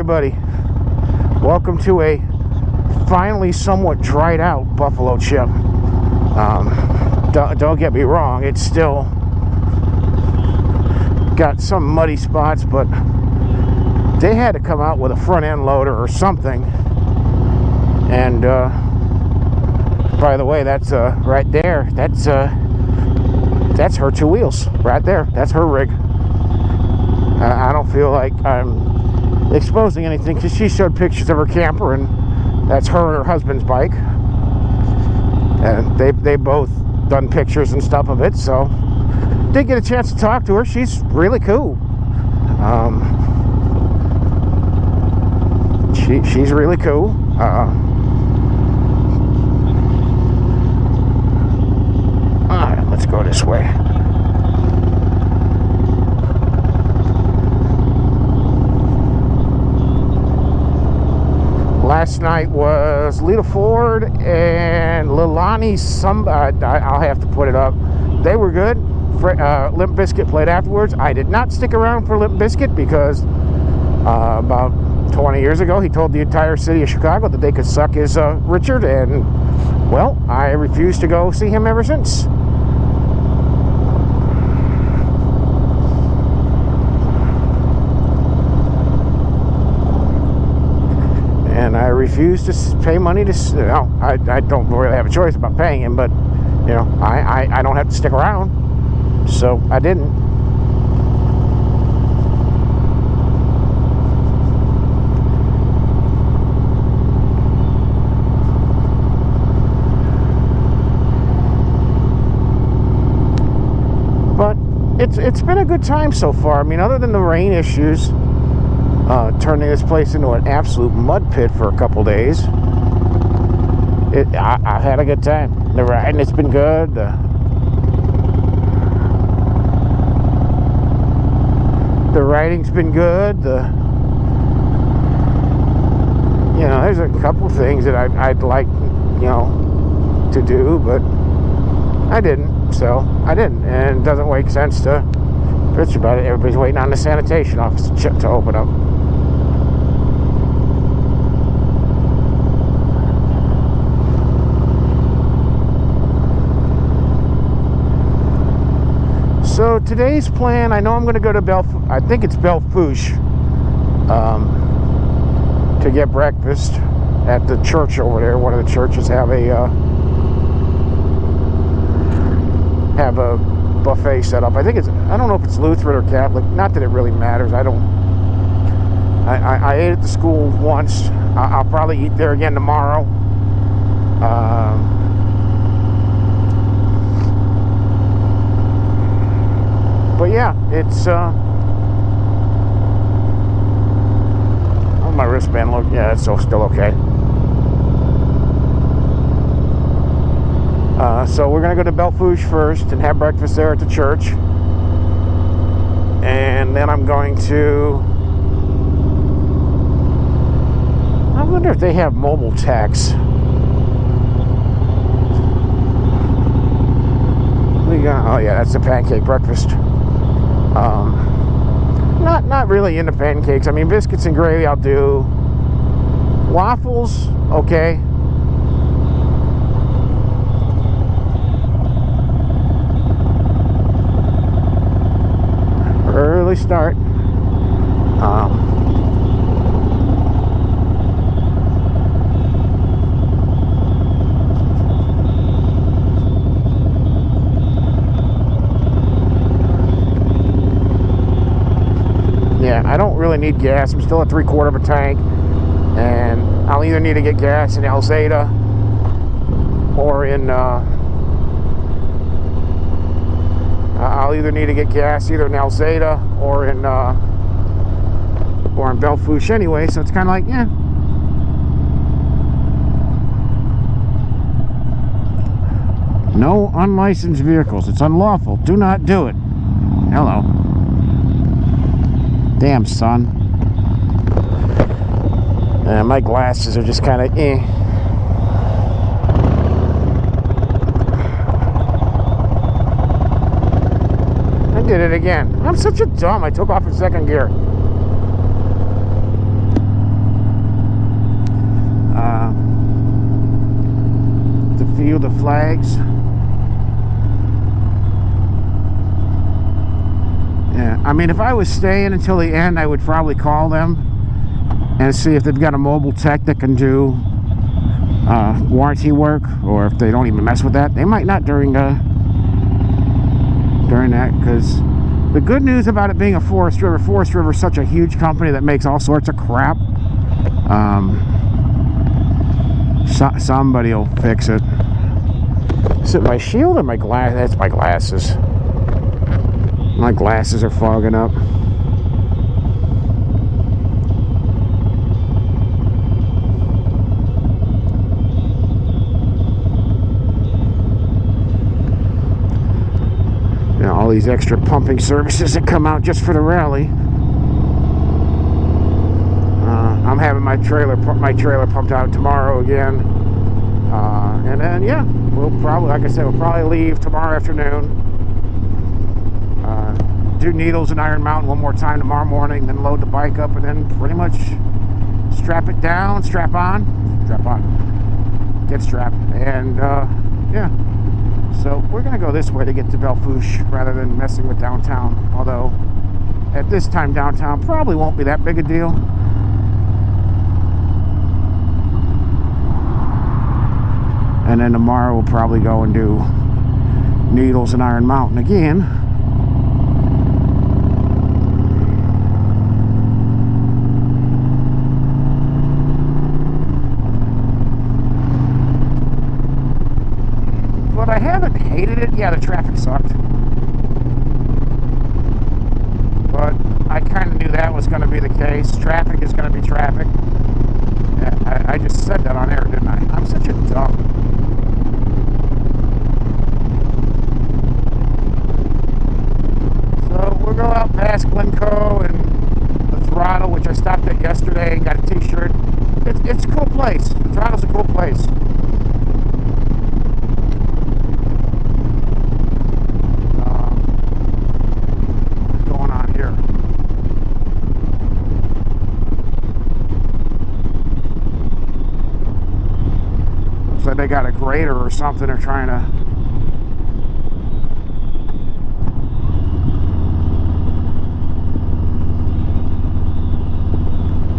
everybody. Welcome to a finally somewhat dried out buffalo chip. Don't get me wrong, it's still got some muddy spots, but they had to come out with a front end loader or something. And by the way, that's right there, that's her two wheels right there. That's her rig. I don't feel like I'm exposing anything because she showed pictures of her camper, and that's her and her husband's bike, and they both done pictures and stuff of it. So did get a chance to talk to her. She's really cool. She's really cool. Alright, let's go this way. Last night was Lita Ford and Lilani. I'll have to put it up. They were good. Limp Bizkit played afterwards. I did not stick around for Limp Bizkit because about 20 years ago he told the entire city of Chicago that they could suck his Richard, and well, I refused to go see him ever since. And I refuse to pay money to, I don't really have a choice about paying him, but, you know, I don't have to stick around, so I didn't. But it's been a good time so far. I mean, other than the rain issues, turning this place into an absolute mud pit for a couple days. I've had a good time. The riding, it's been good. The riding's been good. You know, there's a couple things that I'd like, you know, to do, but I didn't. So I didn't, and it doesn't make sense to bitch about it. Everybody's waiting on the sanitation office to open up. So today's plan, I know I'm going to go to I think it's Belfouche, to get breakfast at the church over there. One of the churches have a buffet set up. I think I don't know if it's Lutheran or Catholic. Not that it really matters. I ate at the school once. I'll probably eat there again tomorrow. But yeah, it's oh, my wristband look, yeah, it's still okay. So we're gonna go to Belfouche first and have breakfast there at the church, and then I'm going to, I wonder if they have mobile tax. Oh yeah, that's the pancake breakfast. Not really into pancakes. I mean, biscuits and gravy I'll do. Waffles, okay. Early start. Yeah, I don't really need gas. I'm still at 3/4 of a tank, and I'll either need to get gas in Alzada or in I'll either need to get gas either in Alzada or in Belfouche anyway, so it's kind of like, yeah. No unlicensed vehicles. It's unlawful. Do not do it. Hello. Damn, son. My glasses are just kind of I did it again. I'm such a dumb. I took off in second gear. view the flags. Yeah, I mean, if I was staying until the end, I would probably call them and see if they've got a mobile tech that can do warranty work, or if they don't even mess with that. They might not during that, because the good news about it being a Forest River is such a huge company that makes all sorts of crap. Somebody will fix it. Is it my shield or my glass? That's my glasses. My glasses are fogging up. Now, all these extra pumping services that come out just for the rally. I'm having my trailer pumped out tomorrow again. And then, yeah, we'll probably, like I said, we'll probably leave tomorrow afternoon. Do Needles and Iron Mountain one more time tomorrow morning, then load the bike up, and then pretty much strap it down, strap on, get strapped, and yeah. So we're gonna go this way to get to Belfouche rather than messing with downtown. Although at this time downtown probably won't be that big a deal. And then tomorrow we'll probably go and do Needles and Iron Mountain again. But I haven't hated it. Yeah, the traffic sucked. But I kind of knew that was going to be the case. Traffic is going to be traffic. Yeah, I just said that on air, didn't I? I'm such a dumb. So we'll go out past Glencoe and the Throttle, which I stopped at yesterday and got a t-shirt. It's a cool place. The Throttle's a cool place. They got a grader or something. They're trying to.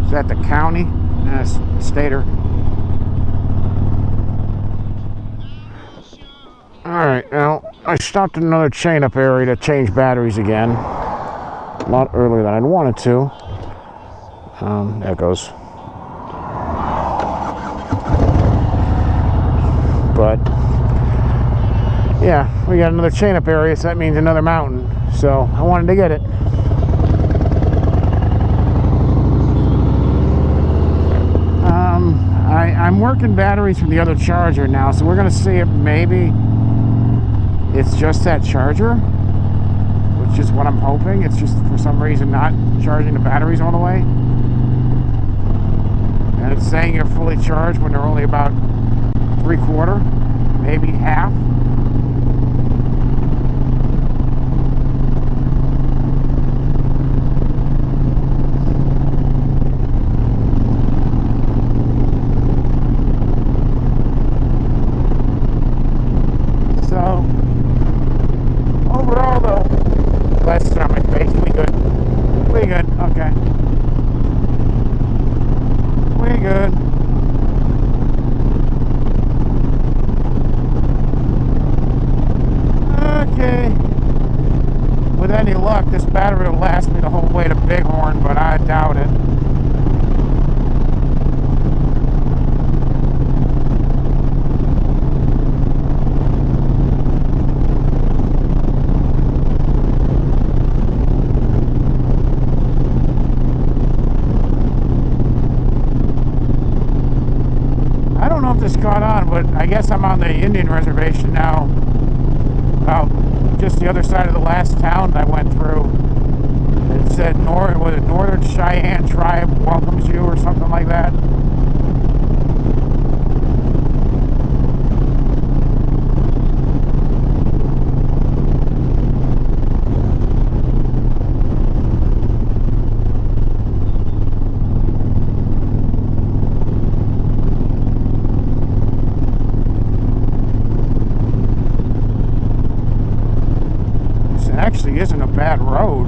Is that the county? Yes, Stater. Alright, now I stopped at another chain up area to change batteries again. A lot earlier than I'd wanted to. There it goes. But yeah, we got another chain up area, so that means another mountain. So I wanted to get it. I'm working batteries from the other charger now, so we're gonna see if maybe it's just that charger, which is what I'm hoping. It's just for some reason not charging the batteries all the way, and it's saying you're fully charged when they're only about 3/4, maybe half. So overall though, glasses on my face, we good. We good, okay. We good. With any luck, this battery will last me the whole way to Bighorn, but I doubt it. I don't know if this caught on, but I guess I'm on the Indian reservation now. About just the other side of the last town that I went through. It said Northern Cheyenne Tribe welcomes you or something like that. actually isn't a bad road.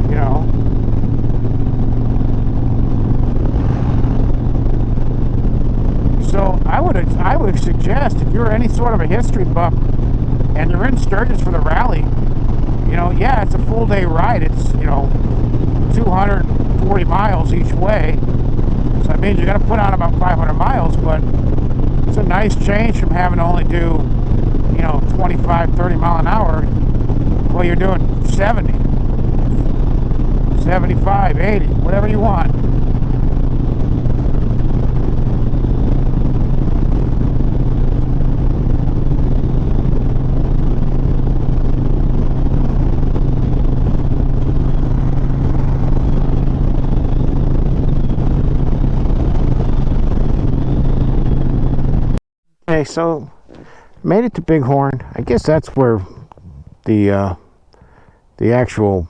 You know. So I would suggest, if you're any sort of a history buff and you're in Sturgis for the rally, you know, yeah, it's a full day ride. It's, you know, 240 miles each way. So that means you're going to put on about 500 miles, but it's a nice change from having to only do, you know, 25, 30 mile an hour. Well, you're doing 70, 75, 80, whatever you want. Okay, so made it to Bighorn. I guess that's where the actual,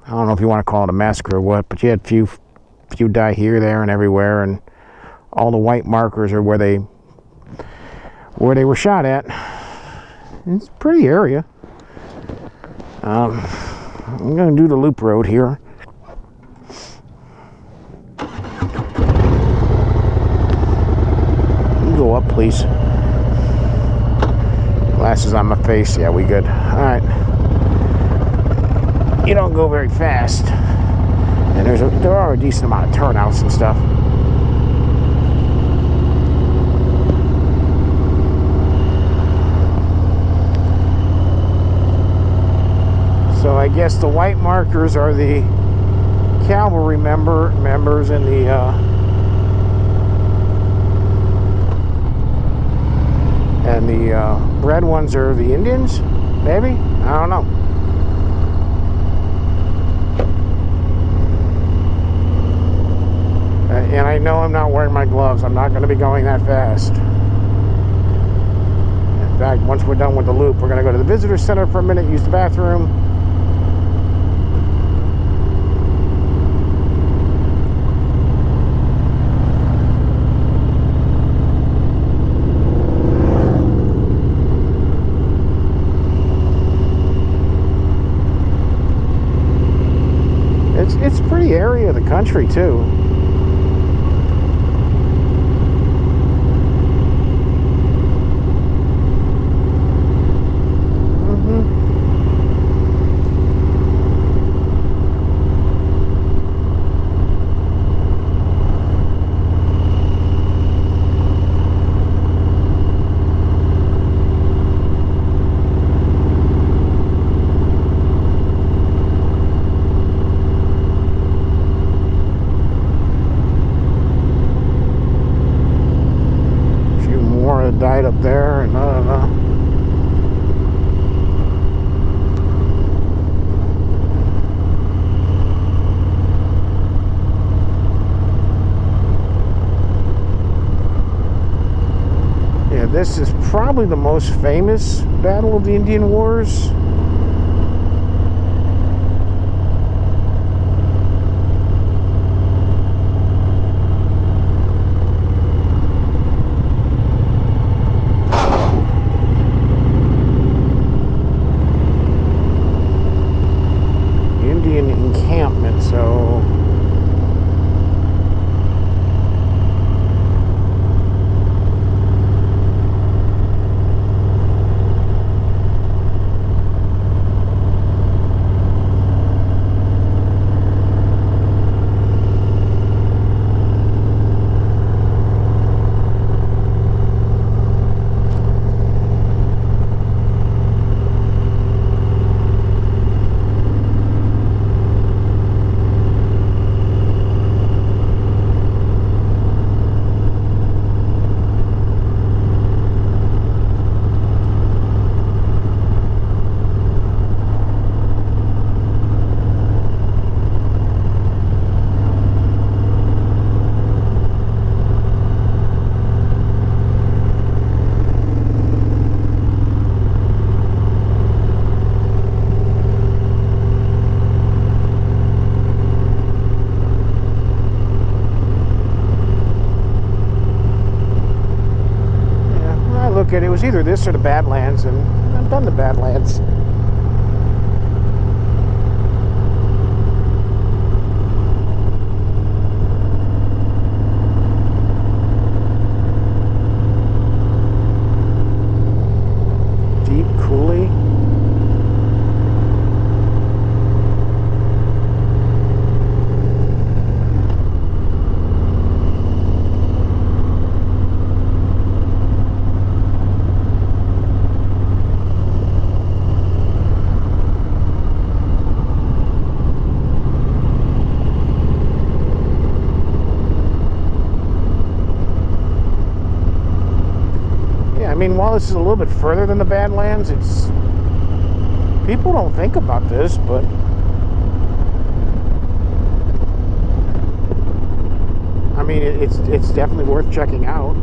I don't know if you want to call it a massacre or what, but you had few die here, there, and everywhere, and all the white markers are where they were shot at. It's a pretty area. I'm going to do the loop road here. You can go up, please. Glasses on my face. Yeah, we good. Alright. You don't go very fast. And there are a decent amount of turnouts and stuff. So I guess the white markers are the cavalry members and the red ones are the Indians, maybe? I don't know. And I know I'm not wearing my gloves. I'm not going to be going that fast. In fact, once we're done with the loop, we're going to go to the visitor center for a minute, use the bathroom. It's a pretty area of the country too. Died up there, and I don't know. Yeah, this is probably the most famous battle of the Indian Wars. circuit. It was either this or the Badlands, and I've done the Badlands. Deep coulee. I mean, while this is a little bit further than the Badlands, it's people don't think about this, but I mean, it's definitely worth checking out.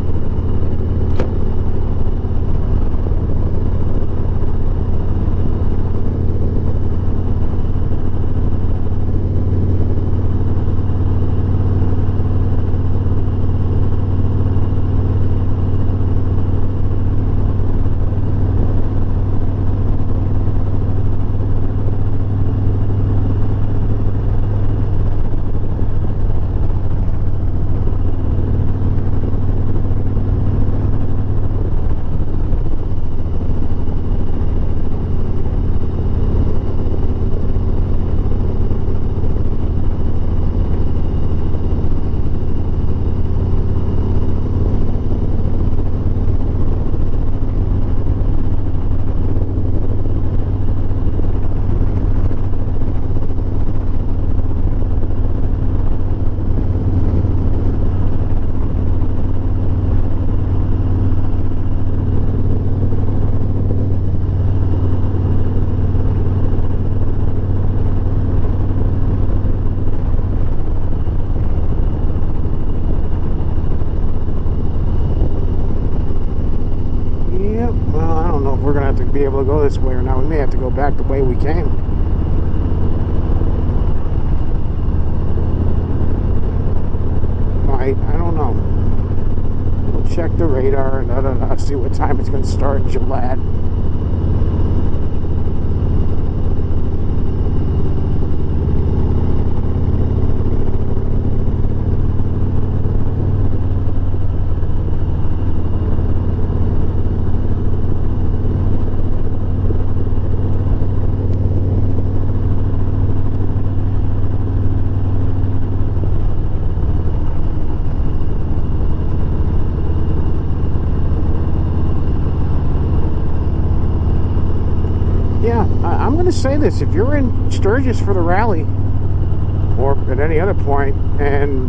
Be able to go this way, or now we may have to go back the way we came. I don't know. We'll check the radar and see what time it's going to start in Gillette. I'm going to say this: if you're in Sturgis for the rally, or at any other point, and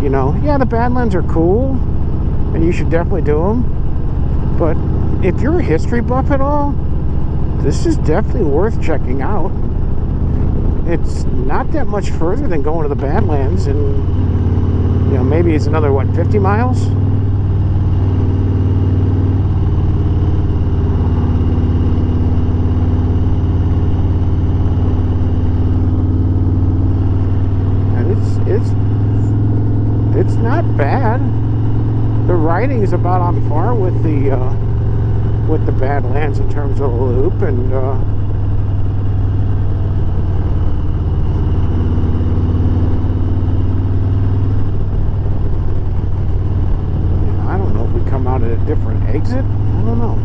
you know, yeah, the Badlands are cool, and you should definitely do them. But if you're a history buff at all, this is definitely worth checking out. It's not that much further than going to the Badlands, and you know, maybe it's another, what, 50 miles? It's not bad. The riding is about on par with the Badlands in terms of the loop, and I don't know if we come out at a different exit. I don't know,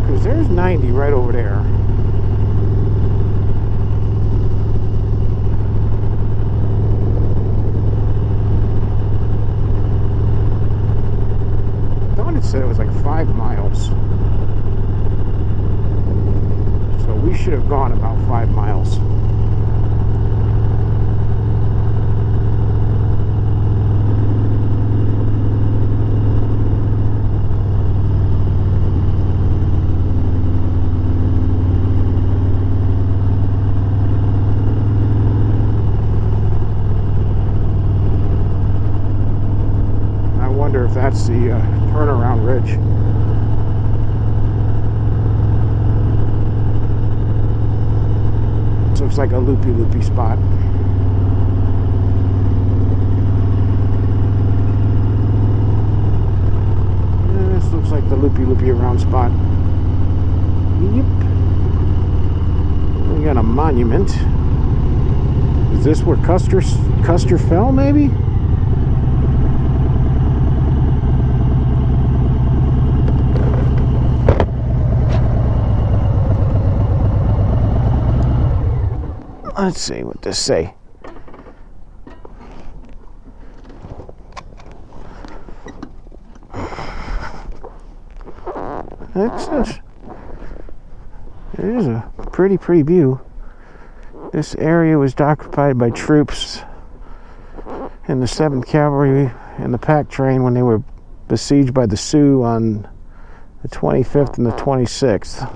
because there's 90 right over there. It said it was like 5 miles, so we should have gone about 5 miles. I wonder if that's the turnaround ridge. This looks like a loopy spot. This looks like the loopy around spot. Yep. We got a monument. Is this where Custer fell, maybe? Let's see what this say. It is a pretty view. This area was occupied by troops in the 7th Cavalry and the pack train when they were besieged by the Sioux on the 25th and the 26th.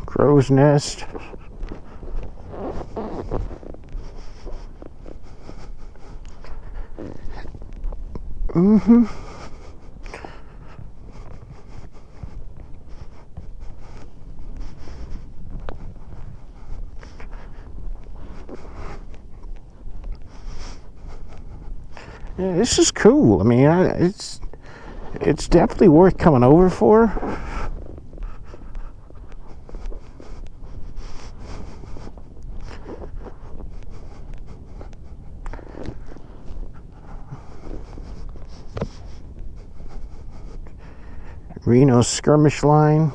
Crow's Nest. Yeah, this is cool. I mean, it's definitely worth coming over for. Reno's skirmish line.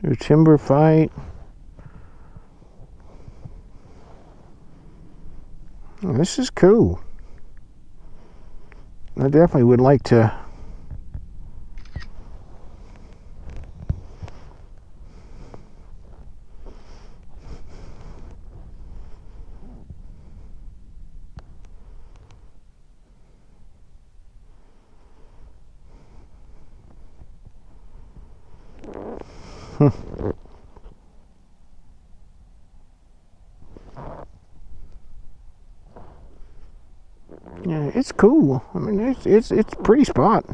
Your timber fight. Oh, this is cool. I definitely would like to yeah, it's cool. I mean, it's a pretty spot.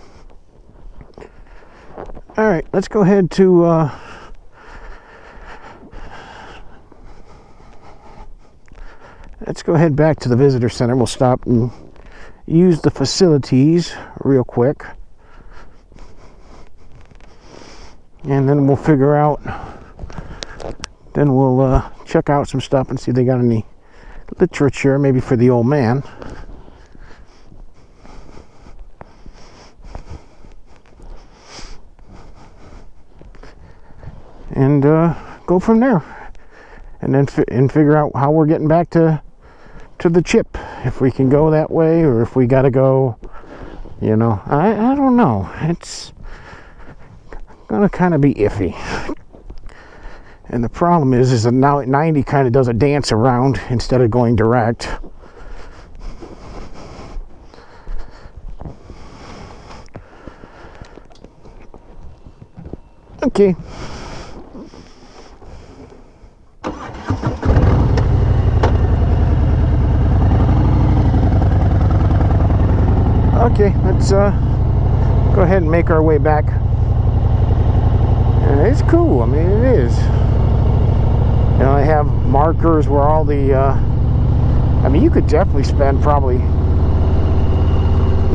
All right, let's go ahead to let's go ahead back to the visitor center. We'll stop and use the facilities real quick, and then we'll figure out. Then we'll check out some stuff and see if they got any literature, maybe for the old man. And go from there, and then figure out how we're getting back to the chip, if we can go that way or if we got to go, you know, I don't know. It's gonna kind of be iffy, and the problem is that now 90 kind of does a dance around instead of going direct. Okay. Okay, let's go ahead and make our way back. It's cool. I mean, it is. You know, I have markers where all the I mean, you could definitely spend probably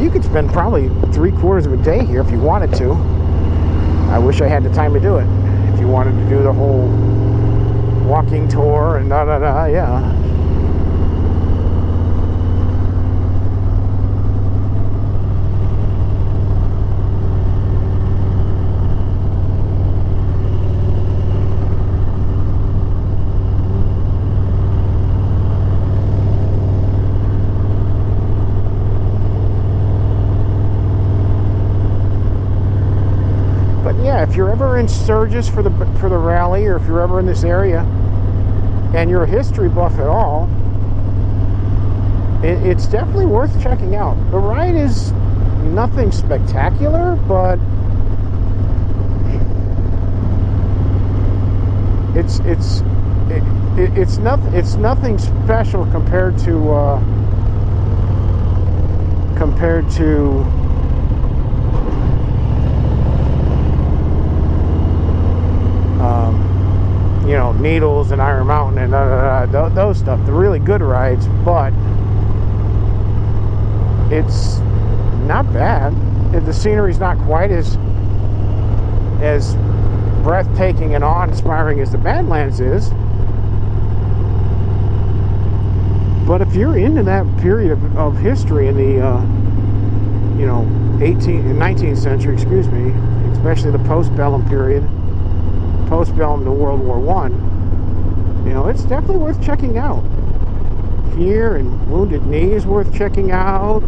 3/4 of a day here if you wanted to. I wish I had the time to do it. If you wanted to do the whole walking tour and yeah. If you're ever in Sturgis for the rally, or if you're ever in this area and you're a history buff at all, it's definitely worth checking out. The ride is nothing spectacular, but it's nothing special compared to Needles and Iron Mountain and those stuff, the really good rides, but it's not bad. The scenery's not quite as breathtaking and awe-inspiring as the Badlands is, but if you're into that period of history in the 18th and 19th century, excuse me, especially the postbellum period, postbellum to World War I, it's definitely worth checking out. Here and Wounded Knee is worth checking out.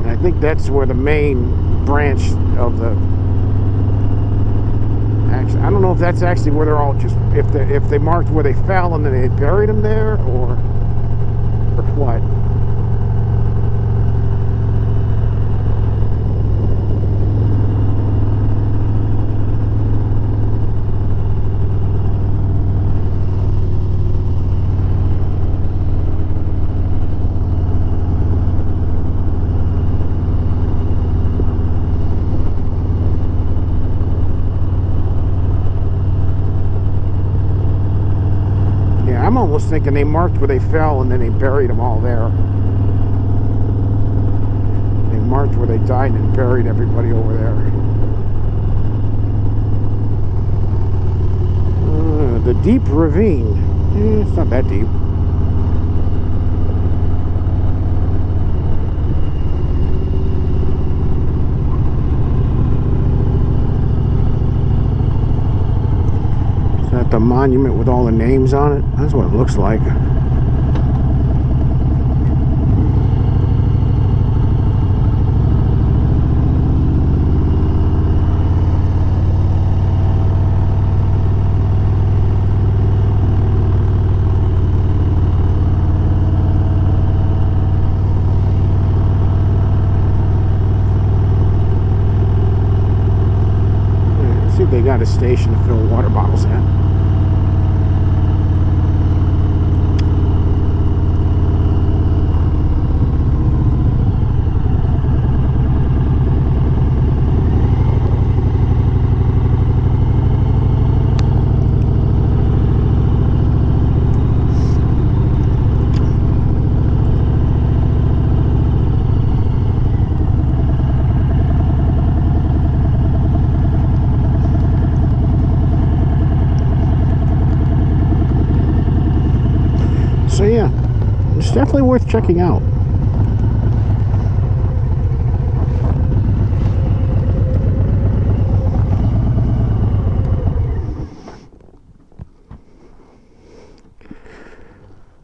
I think that's where the main branch of the, actually, I don't know if that's actually where they're all just, if they marked where they fell and then they buried them there, or what. I'm almost thinking they marked where they fell and then they buried them all there. They marked where they died and buried everybody over there. The deep ravine. It's not that deep. The monument with all the names on it. That's what it looks like. Let's see if they got a station to fill water bottles at. So yeah, it's definitely worth checking out.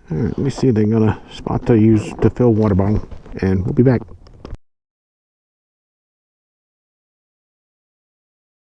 All right, let me see. They're gonna spot to use to fill water bottle, and we'll be back.